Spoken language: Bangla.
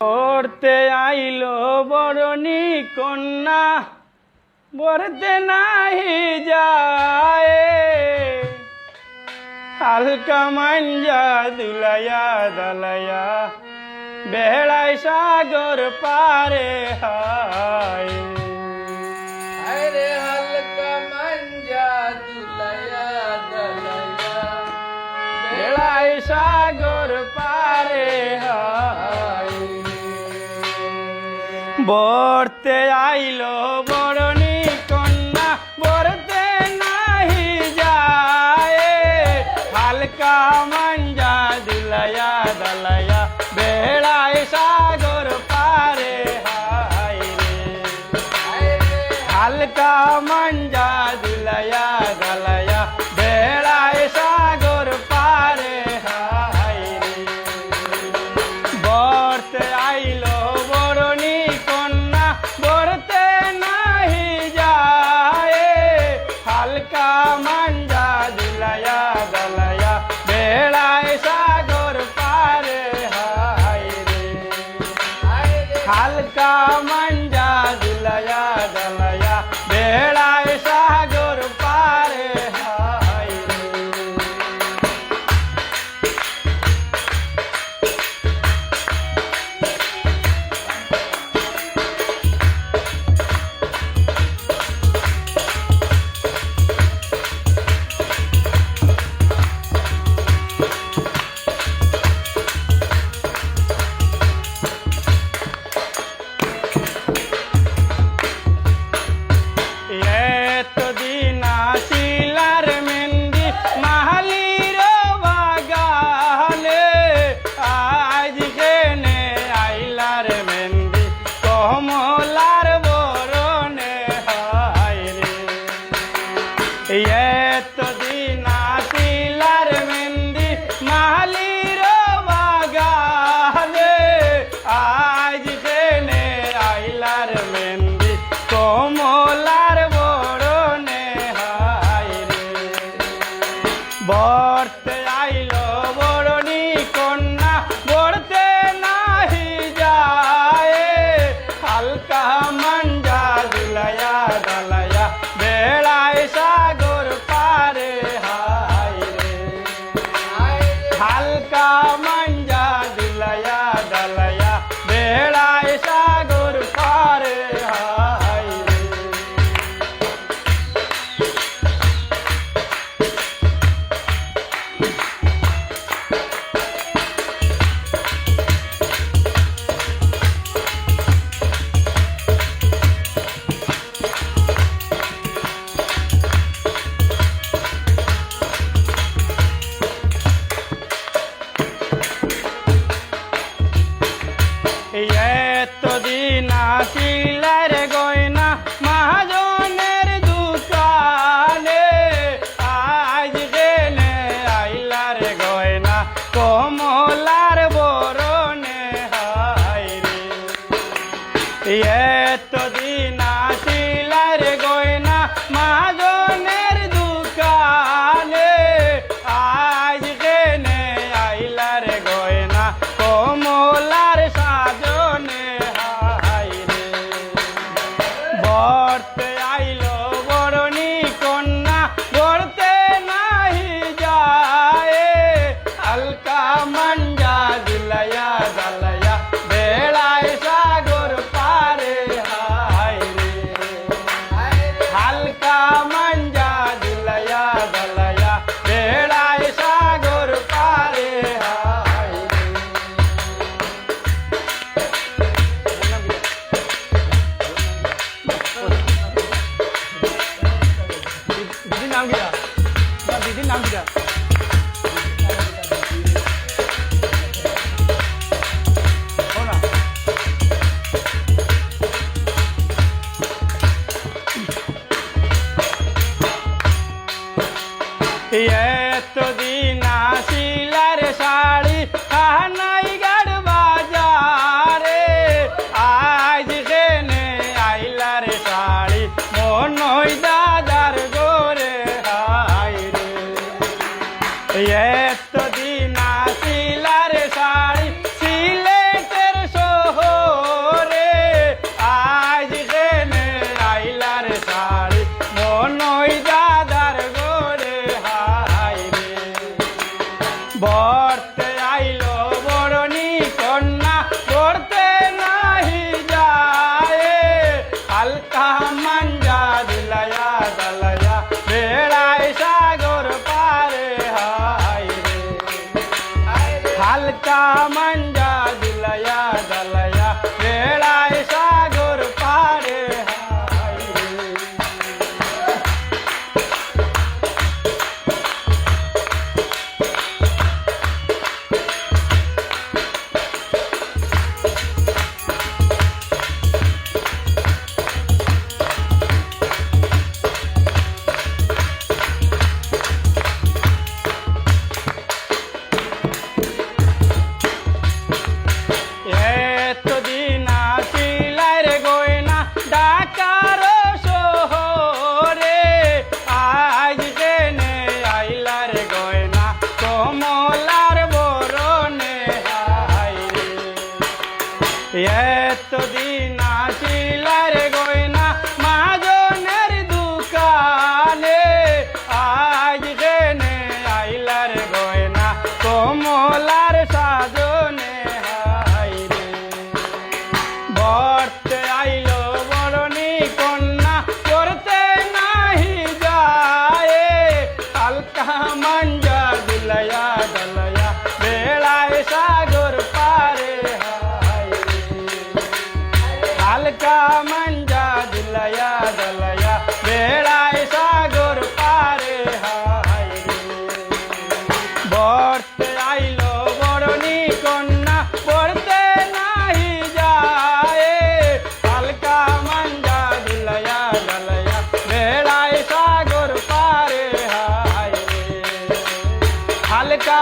করতে আইলো বরণী কন্যা বরতে নাহি যায় হালকা মাঞ্জা দুলাইয়া দালাইয়া বেড়াই সাগর পারে হায় রে হালকা মাঞ্জা দুলাইয়া দালাইয়া বেড়াই সাগর পারে হায় বরতে আইলো বরণী কন্যা বরতে নাহি যায় হালকা মাঞ্জা দুলাইয়া দালাইয়া বেড়াই সাগর পারে হায় রে হালকা মাঞ্জা দুলাইয়া দালাইয়া বেড়াই সাগর পারে হায় রে বরতে আইলো বরণী কন্যা বরতে নাহি যায় হালকা মাঞ্জা দুলাইয়া দালাইয়া বেড়াই সাগর পারে হায় রে হালকা মাঞ্জা দুলাইয়া দালাইয়া বেড়াই সাগর পারে হায় রে এতদিন আসিলার মেন্দি মাহালির বাগানে আজ কেনে আইলার মেন্দি কমলার বরণে হায় রে এতদিন আসিলার মেন্দি মাহালির বাগানে আজ কেনে আইলার মেন্দি কমলার বরণে হায় রে বরতে আইলো বরণী কন্যা বরতে নাহি যায় হালকা মাঞ্জা দুলাইয়া দালাইয়া বেড়াই সাগর পারে হায় রে হালকা মাঞ্জা দুলাইয়া দালাইয়া বেড়াই সাগর পারে হায় রে এতদিন আসিলার গয়না মহাজনের দোকানে আজ গেলে আইলার গয়না কমলার বরণে হায় রে এতদিন আসিলার গয়না মহাজনের দোকানে আজ গেলে আইলার গয়না কমলার সাজনে হায় রে বরতে আইলো বরণী কন্যা বরতে নাহি যায় হালকা মাঞ্জা দুলাইয়া দালাইয়া বেড়াই সাগর পারে হায় পড়তে নাহি যায় হালকা মঞ্জা দুলাইয়া দলাইয়া বেড়ায় সাগর পারে হায় রে হালকা মঞ্জা দুলাইয়া দলাইয়া বেড়ায় সাগর পারে হায় রে এতদিন আসিলাই রে গয়না ডাকার শহরে আজ কেনে আইলা রে গয়না কমলার বরণে হায় রে এতদিন আসিলাই রে গয়না মাজনের দোকানে আজ কেনে আইলা রে গয়না কমলার সাজনে হায় রে বর্তে আইলো বরণী কন্যা করতে নাহি যায় হালকা মঞ্জা দুলাইয়া দলাইয়া বেড়ায় সাগর পারে হায় রে হালকা মঞ্জা দুলাইয়া দলাইয়া বেড়ায় সাগর পারে হায় রে বর্তে আইলো বরণী কন্যা পড়তে নাহি যায় হালকা মঞ্জা দুলাইয়া দলাইয়া বেড়ায় সাগর পারে হায় রে হালকা